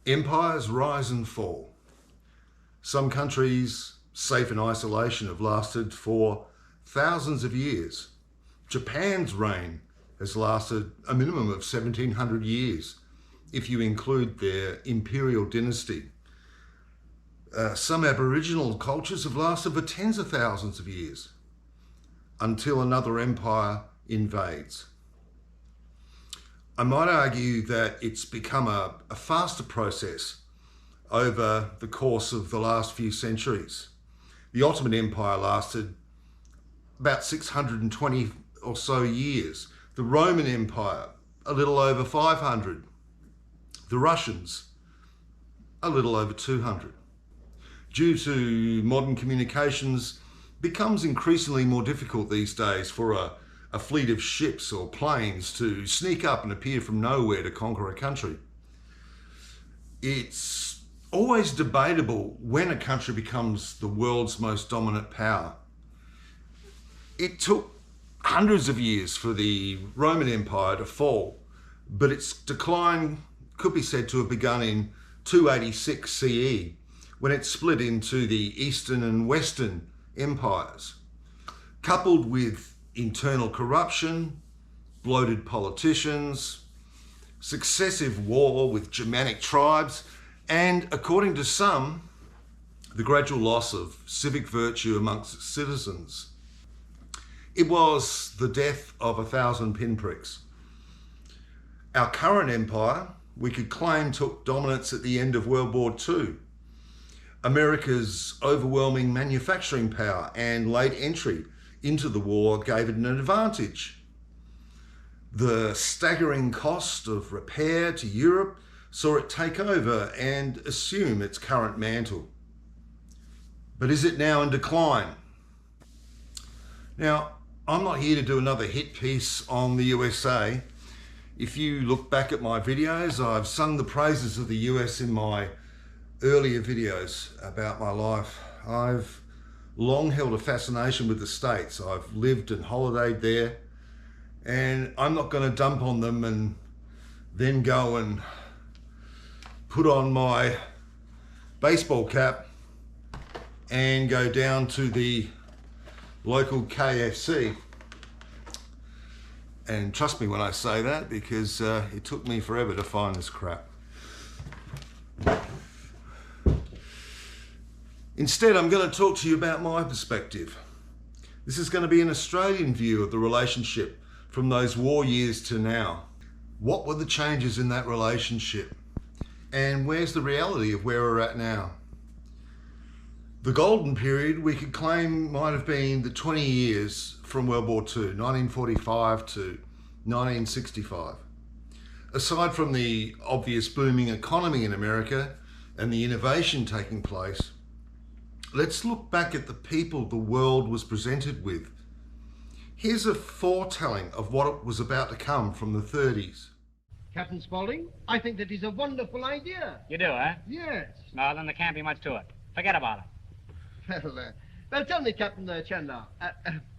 Empires rise and fall. Some countries, safe in isolation, have lasted for thousands of years. Japan's reign has lasted a minimum of 1700 years, if you include their imperial dynasty. Some Aboriginal cultures have lasted for tens of thousands of years, until another empire invades. I might argue that it's become a faster process over the course of the last few centuries. The Ottoman Empire lasted about 620 or so years. The Roman Empire, a little over 500. The Russians, a little over 200. Due to modern communications, it becomes increasingly more difficult these days for a fleet of ships or planes to sneak up and appear from nowhere to conquer a country. It's always debatable when a country becomes the world's most dominant power. It took hundreds of years for the Roman Empire to fall, but its decline could be said to have begun in 286 CE, when it split into the Eastern and Western empires. Coupled with internal corruption, bloated politicians, successive war with Germanic tribes, and, according to some, the gradual loss of civic virtue amongst its citizens. It was the death of 1,000 pinpricks. Our current empire, we could claim, took dominance at the end of World War II. America's overwhelming manufacturing power and late entry into the war gave it an advantage. The staggering cost of repair to Europe saw it take over and assume its current mantle. But is it now in decline? Now, I'm not here to do another hit piece on the USA. If you look back at my videos, I've sung the praises of the US in my earlier videos about my life. I've long held a fascination with the States. I've lived and holidayed there, and I'm not going to dump on them and then go and put on my baseball cap and go down to the local KFC. And trust me when I say that, because it took me forever to find this crap. Instead, I'm going to talk to you about my perspective. This is going to be an Australian view of the relationship from those war years to now. What were the changes in that relationship? And where's the reality of where we're at now? The golden period, we could claim, might have been the 20 years from World War II, 1945 to 1965. Aside from the obvious booming economy in America and the innovation taking place, let's look back at the people the world was presented with. Here's a foretelling of what was about to come from the 30s. Captain Spaulding, I think that is a wonderful idea. You do, eh? Yes. No, then there can't be much to it. Forget about it. Well, tell me, Captain Chandler.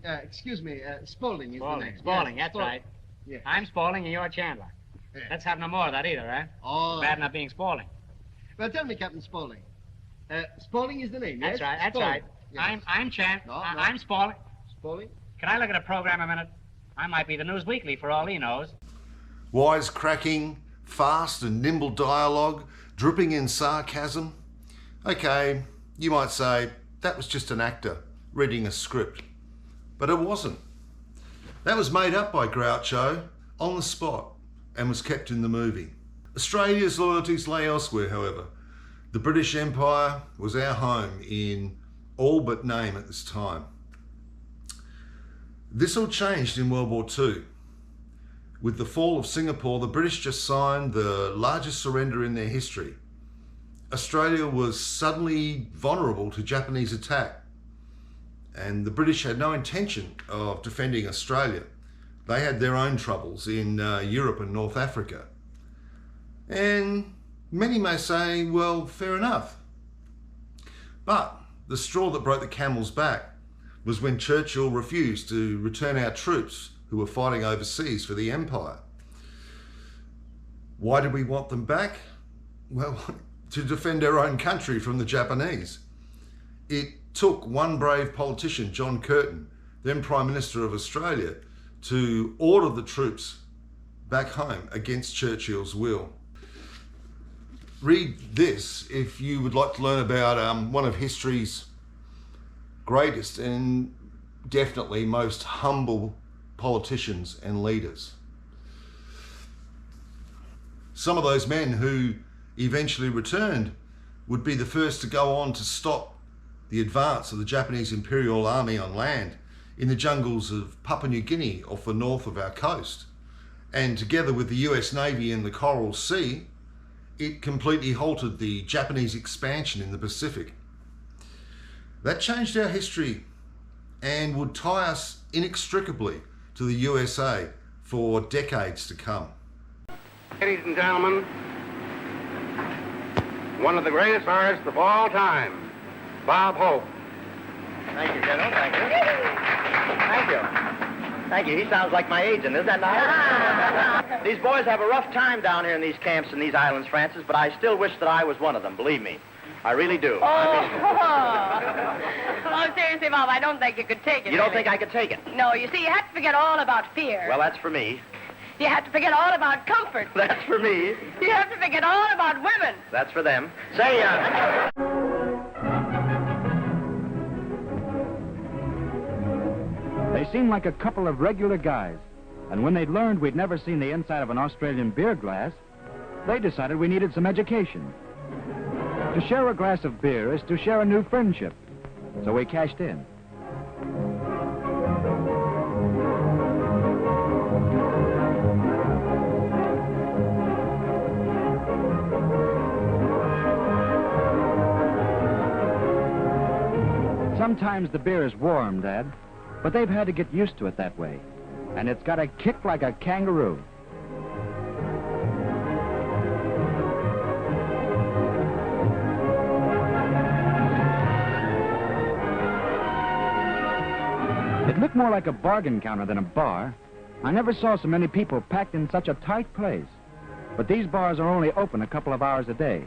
Excuse me, Spaulding is the name. Spaulding, Yes, that's right. Yes. I'm Spaulding and you're Chandler. Yes. Let's have no more of that either, eh? Oh. Bad enough being Spaulding. Well, tell me, Captain Spaulding. Spaulding is the name, yes? That's right, that's Spaulding. right. Yes. I'm Chan. No, no. I'm Spaulding. Spaulding? Can I look at a program a minute? I might be the News Weekly for all he knows. Wisecracking, fast and nimble dialogue, dripping in sarcasm. Okay, you might say that was just an actor reading a script, but it wasn't. That was made up by Groucho on the spot and was kept in the movie. Australia's loyalties lay elsewhere, however. The British Empire was our home in all but name at this time. This all changed in World War II. With the fall of Singapore, the British just signed the largest surrender in their history. Australia was suddenly vulnerable to Japanese attack, and the British had no intention of defending Australia. They had their own troubles in Europe and North Africa. And many may say, well, fair enough. But the straw that broke the camel's back was when Churchill refused to return our troops who were fighting overseas for the Empire. Why did we want them back? well, to defend their own country from the Japanese. It took one brave politician, John Curtin, then Prime Minister of Australia, to order the troops back home against Churchill's will. Read this if you would like to learn about one of history's greatest and definitely most humble politicians and leaders. Some of those men who eventually returned would be the first to go on to stop the advance of the Japanese Imperial Army on land in the jungles of Papua New Guinea off the north of our coast. And together with the US Navy in the Coral Sea, it completely halted the Japanese expansion in the Pacific. That changed our history and would tie us inextricably to the USA for decades to come. Ladies and gentlemen, one of the greatest artists of all time, Bob Hope. Thank you, General. Thank you. Thank you. Thank you. He sounds like my agent, is that not? These boys have a rough time down here in these camps in these islands, Francis, but I still wish that I was one of them, believe me. I really do. Oh, seriously, Bob, I don't think you could take it. You don't really. think I could take it? No, you see, you have to forget all about fear. Well, that's for me. You have to forget all about comfort. That's for me. You have to forget all about women. That's for them. Say, They seemed like a couple of regular guys. And when they'd learned we'd never seen the inside of an Australian beer glass, they decided we needed some education. To share a glass of beer is to share a new friendship. So we cashed in. Sometimes the beer is warm, Dad, but they've had to get used to it that way. And it's got a kick like a kangaroo. It looked more like a bargain counter than a bar. I never saw so many people packed in such a tight place. But these bars are only open a couple of hours a day.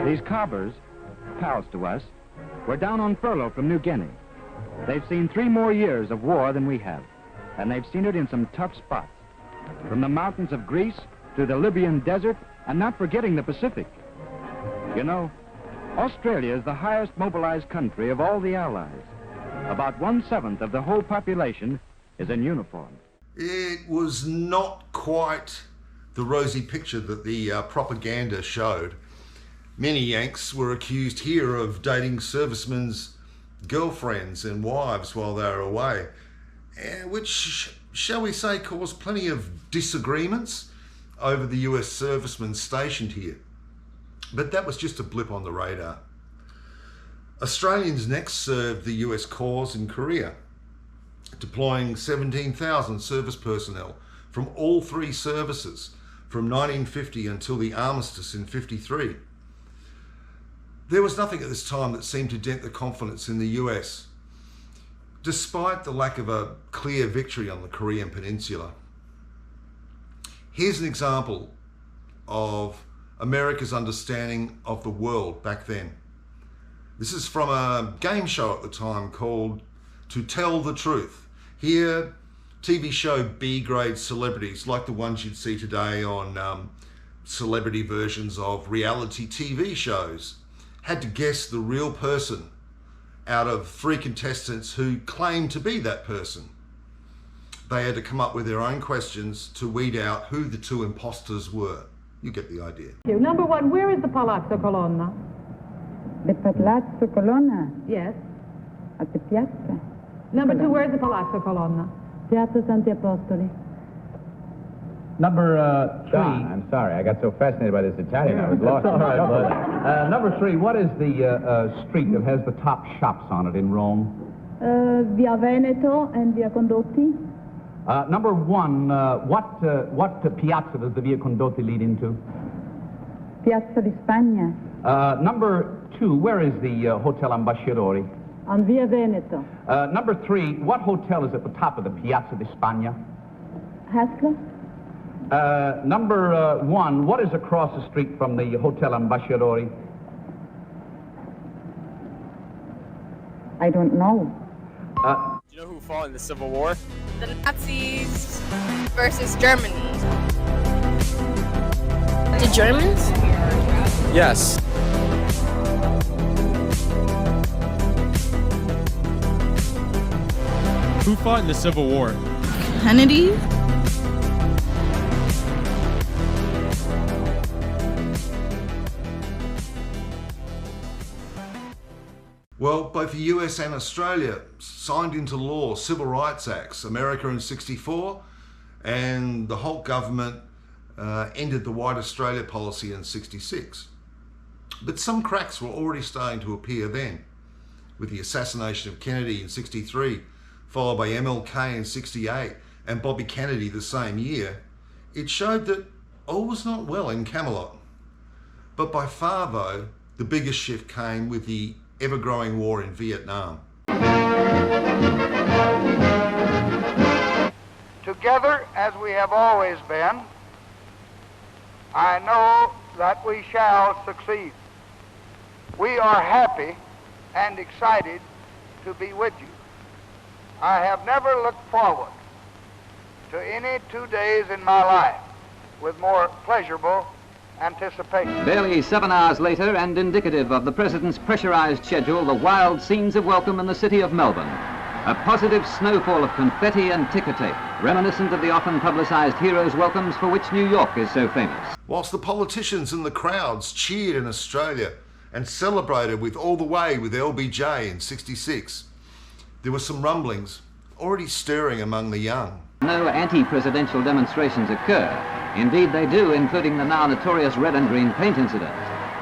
These cobbers, pals to us, were down on furlough from New Guinea. They've seen 3 more years of war than we have, and they've seen it in some tough spots. From the mountains of Greece to the Libyan desert, and not forgetting the Pacific. You know, Australia is the highest mobilized country of all the Allies. About 1/7 of the whole population is in uniform. It was not quite the rosy picture that the propaganda showed. Many Yanks were accused here of dating servicemen's girlfriends and wives while they were away, which, shall we say, caused plenty of disagreements over the US servicemen stationed here. But that was just a blip on the radar. Australians next served the US cause in Korea, deploying 17,000 service personnel from all 3 services from 1950 until the armistice in 1953. There was nothing at this time that seemed to dent the confidence in the US, despite the lack of a clear victory on the Korean Peninsula. Here's an example of America's understanding of the world back then. This is from a game show at the time called To Tell the Truth. Here, TV show B-grade celebrities like the ones you'd see today on celebrity versions of reality TV shows had to guess the real person out of 3 contestants who claimed to be that person. They had to come up with their own questions to weed out who the 2 imposters were. You get the idea. Number 1, where is the Palazzo Colonna? The Palazzo Colonna? Yes. At the piazza. Number 2, where is the Palazzo Colonna? Piazza Santi Apostoli. Number 3. I'm sorry, I got so fascinated by this Italian, I was lost. All right, bud. Number 3, what is the street that has the top shops on it in Rome? Via Veneto and Via Condotti. Number 1, what piazza does the Via Condotti lead into? Piazza di Spagna. Number 2, where is the Hotel Ambasciatori? On Via Veneto. Number 3, what hotel is at the top of the Piazza di Spagna? Hesla. Number 1, what is across the street from the Hotel Ambasciatori? I don't know. Do you know who fought in the Civil War? The Nazis versus Germany. The Germans? Yes. Who fought in the Civil War? Kennedy? Well, both the US and Australia signed into law Civil Rights Acts, America in '64, and the Holt government ended the White Australia policy in '66. But some cracks were already starting to appear then, with the assassination of Kennedy in '63, followed by MLK in '68 and Bobby Kennedy the same year. It showed that all was not well in Camelot. But by far, though, the biggest shift came with the ever-growing war in Vietnam. Together, as we have always been, I know that we shall succeed. We are happy and excited to be with you. I have never looked forward to any 2 days in my life with more pleasurable anticipation. Barely 7 hours later, and indicative of the President's pressurized schedule, the wild scenes of welcome in the city of Melbourne. A positive snowfall of confetti and ticker tape, reminiscent of the often publicized heroes' welcomes for which New York is so famous. Whilst the politicians and the crowds cheered in Australia and celebrated with All the Way with LBJ in '66, there were some rumblings already stirring among the young. No anti-presidential demonstrations occur. Indeed they do, including the now notorious red and green paint incident.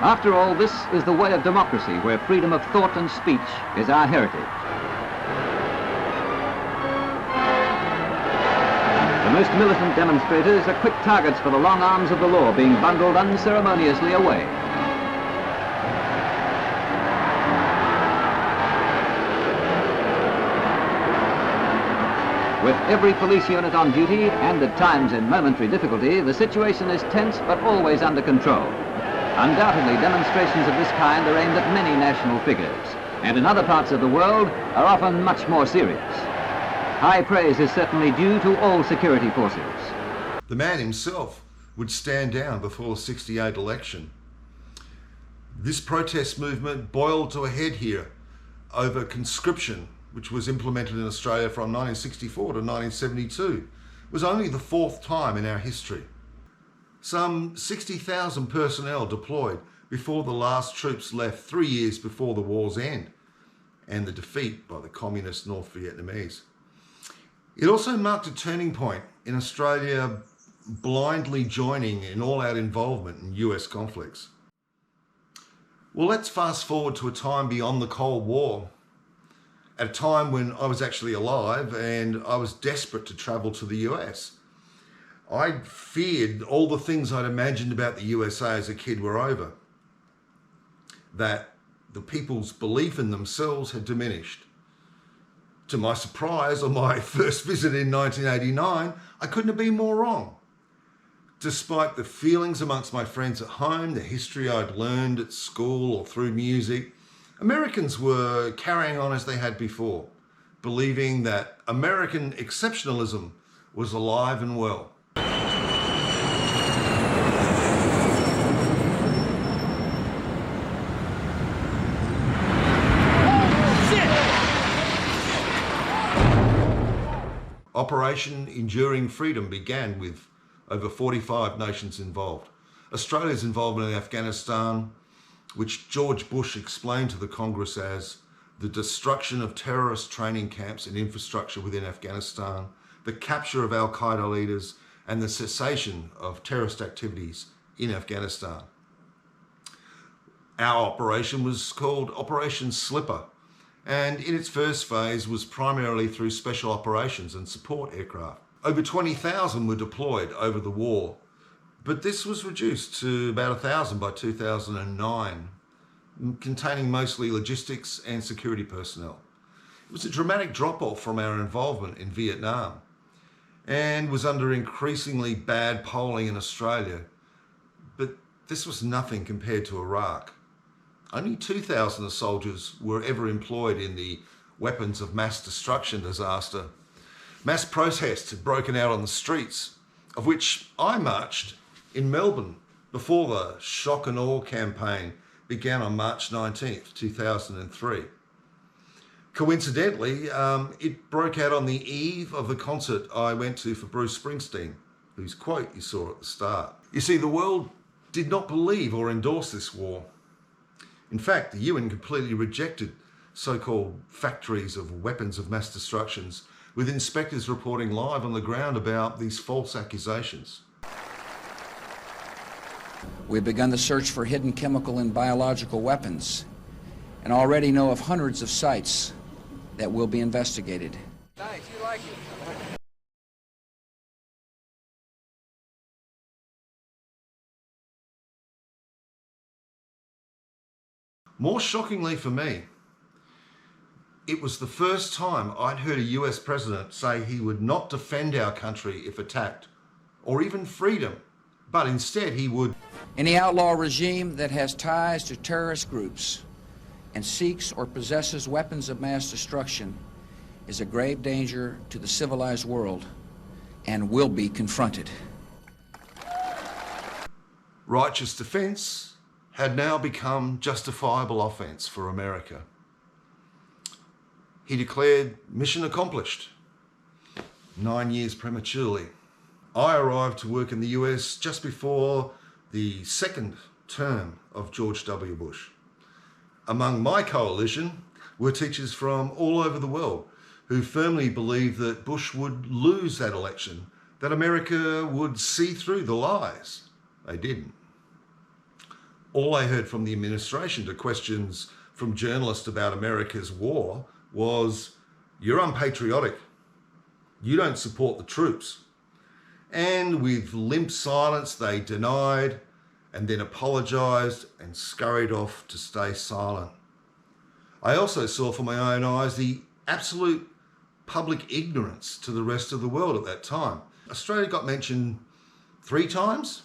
After all, this is the way of democracy, where freedom of thought and speech is our heritage. The most militant demonstrators are quick targets for the long arms of the law, being bundled unceremoniously away. With every police unit on duty, and at times in momentary difficulty, the situation is tense but always under control. Undoubtedly, demonstrations of this kind are aimed at many national figures, and in other parts of the world are often much more serious. High praise is certainly due to all security forces. The man himself would stand down before the '68 election. This protest movement boiled to a head here over conscription, which was implemented in Australia from 1964 to 1972, was only the 4th time in our history. Some 60,000 personnel deployed before the last troops left 3 years before the war's end and the defeat by the communist North Vietnamese. It also marked a turning point in Australia blindly joining in all-out involvement in US conflicts. Well, let's fast forward to a time beyond the Cold War, at a time when I was actually alive and I was desperate to travel to the US. I feared all the things I'd imagined about the USA as a kid were over. That the people's belief in themselves had diminished. To my surprise, on my first visit in 1989, I couldn't have been more wrong. Despite the feelings amongst my friends at home, the history I'd learned at school or through music, Americans were carrying on as they had before, believing that American exceptionalism was alive and well. Operation Enduring Freedom began with over 45 nations involved. Australia's involvement in Afghanistan, which George Bush explained to the Congress as the destruction of terrorist training camps and infrastructure within Afghanistan, the capture of al-Qaeda leaders, and the cessation of terrorist activities in Afghanistan. Our operation was called Operation Slipper, and in its first phase was primarily through special operations and support aircraft. Over 20,000 were deployed over the war, but this was reduced to about 1,000 by 2009, containing mostly logistics and security personnel. It was a dramatic drop-off from our involvement in Vietnam and was under increasingly bad polling in Australia. But this was nothing compared to Iraq. Only 2,000 soldiers were ever employed in the weapons of mass destruction disaster. Mass protests had broken out on the streets, of which I marched in Melbourne before the Shock and Awe campaign began on March 19th, 2003. Coincidentally, it broke out on the eve of the concert I went to for Bruce Springsteen, whose quote you saw at the start. You see, the world did not believe or endorse this war. In fact, the UN completely rejected so-called factories of weapons of mass destructions, with inspectors reporting live on the ground about these false accusations. We've begun the search for hidden chemical and biological weapons, and already know of hundreds of sites that will be investigated. Nice, you like it? More shockingly for me, it was the first time I'd heard a US president say he would not defend our country if attacked, or even freedom, but instead he would. Any outlaw regime that has ties to terrorist groups and seeks or possesses weapons of mass destruction is a grave danger to the civilized world and will be confronted. Righteous defense had now become justifiable offense for America. He declared mission accomplished, 9 years prematurely. I arrived to work in the US just before the second term of George W. Bush. Among my coalition were teachers from all over the world who firmly believed that Bush would lose that election, that America would see through the lies. They didn't. All I heard from the administration to questions from journalists about America's war was, "You're unpatriotic. You don't support the troops." And with limp silence, they denied and then apologized and scurried off to stay silent. I also saw for my own eyes the absolute public ignorance to the rest of the world at that time. Australia got mentioned 3 times.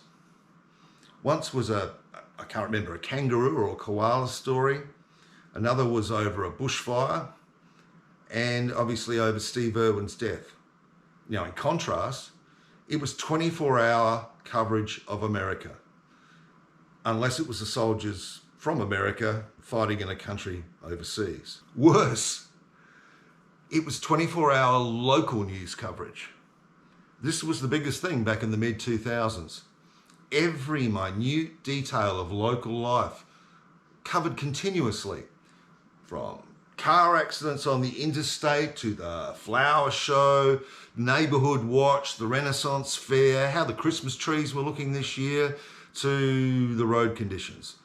Once was I can't remember, a kangaroo or a koala story. Another was over a bushfire, and obviously over Steve Irwin's death. Now, in contrast, it was 24-hour coverage of America, unless it was the soldiers from America fighting in a country overseas. Worse, it was 24-hour local news coverage. This was the biggest thing back in the mid-2000s. Every minute detail of local life covered continuously, from car accidents on the interstate to the flower show, neighbourhood watch, the Renaissance fair, how the Christmas trees were looking this year, to the road conditions.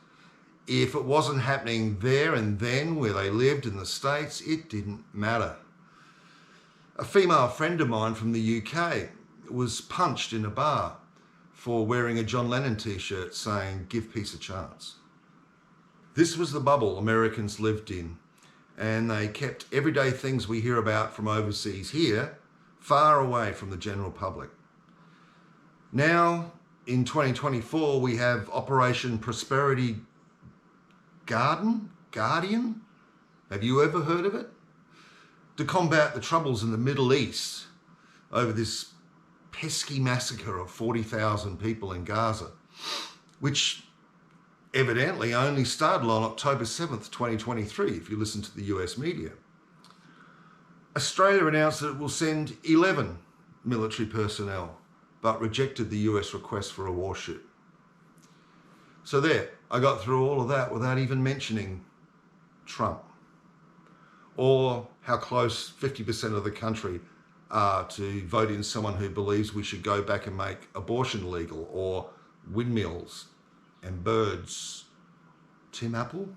If it wasn't happening there and then where they lived in the States, it didn't matter. A female friend of mine from the UK was punched in a bar for wearing a John Lennon t-shirt saying, "Give peace a chance." This was the bubble Americans lived in, and they kept everyday things we hear about from overseas here far away from the general public. Now, in 2024, we have Operation Prosperity Guardian? Have you ever heard of it? To combat the troubles in the Middle East over this pesky massacre of 40,000 people in Gaza, which evidently only started on October 7th, 2023, if you listen to the US media. Australia announced that it will send 11 military personnel, but rejected the US request for a warship. So there, I got through all of that without even mentioning Trump, or how close 50% of the country are to vote in someone who believes we should go back and make abortion legal, or windmills and birds. Tim Apple?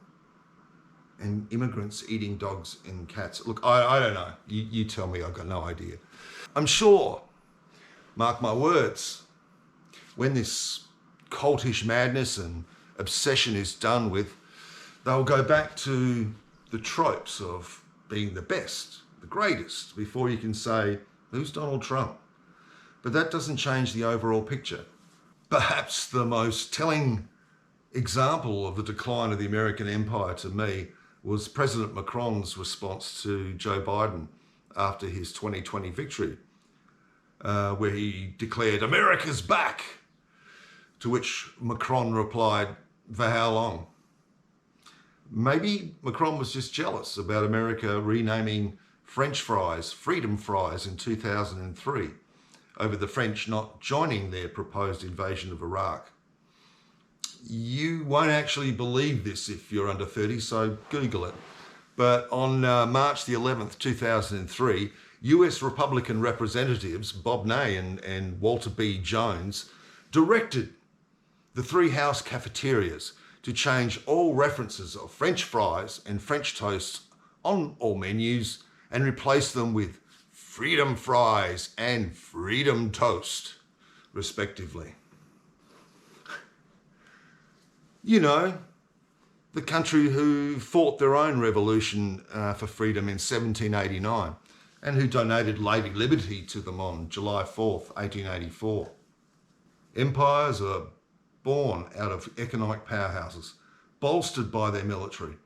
And immigrants eating dogs and cats. Look, I don't know. You tell me, I've got no idea. I'm sure, mark my words, when this cultish madness and obsession is done with, They'll go back to the tropes of being the best, the greatest, before you can say, who's Donald Trump? But that doesn't change the overall picture. Perhaps the most telling example of the decline of the American empire to me was President Macron's response to Joe Biden after his 2020 victory, where he declared, "America's back," to which Macron replied, "For how long?" Maybe Macron was just jealous about America renaming French fries Freedom Fries in 2003 over the French not joining their proposed invasion of Iraq. You won't actually believe this if you're under 30, so Google it. But on March the 11th, 2003, US Republican representatives Bob Ney and Walter B. Jones directed the three House cafeterias to change all references of French fries and French toast on all menus and replace them with Freedom Fries and Freedom Toast, respectively. You know, the country who fought their own revolution for freedom in 1789 and who donated Lady Liberty to them on July 4th, 1884. Empires are born out of economic powerhouses, bolstered by their military.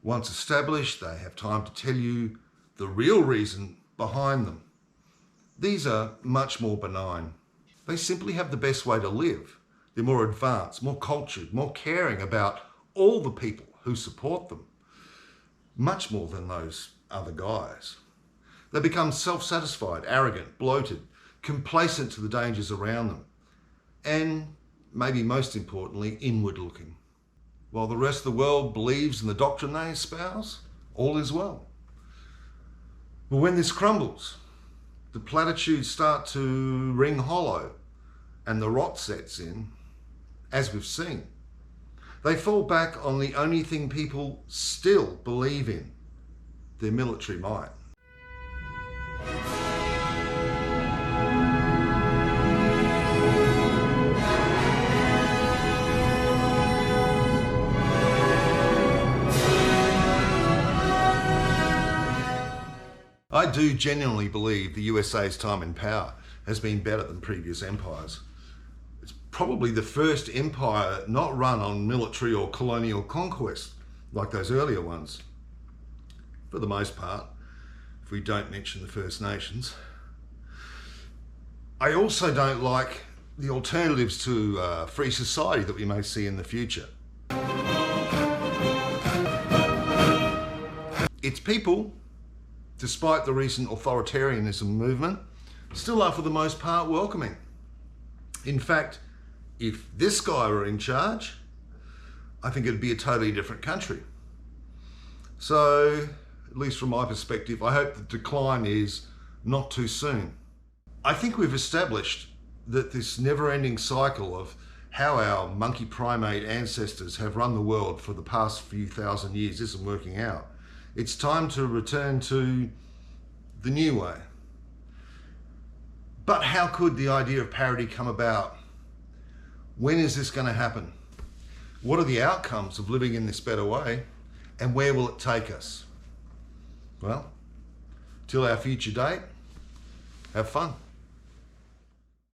Once established, they have time to tell you the real reason behind them. These are much more benign. They simply have the best way to live. They're more advanced, more cultured, more caring about all the people who support them, much more than those other guys. They become self-satisfied, arrogant, bloated, complacent to the dangers around them, and maybe most importantly, inward-looking. While the rest of the world believes in the doctrine they espouse, all is well. But when this crumbles, the platitudes start to ring hollow and the rot sets in, as we've seen. They fall back on the only thing people still believe in, their military might. I do genuinely believe the USA's time in power has been better than previous empires. It's probably the first empire not run on military or colonial conquest like those earlier ones. For the most part, if we don't mention the First Nations. I also don't like the alternatives to free society that we may see in the future. Its people, despite the recent authoritarianism movement, still are for the most part welcoming. In fact, if this guy were in charge, I think it'd be a totally different country. So, at least from my perspective, I hope the decline is not too soon. I think we've established that this never-ending cycle of how our monkey primate ancestors have run the world for the past few thousand years isn't working out. It's time to return to the new way. But how could the idea of parity come about? When is this going to happen? What are the outcomes of living in this better way? And where will it take us? Well, till our future date, have fun.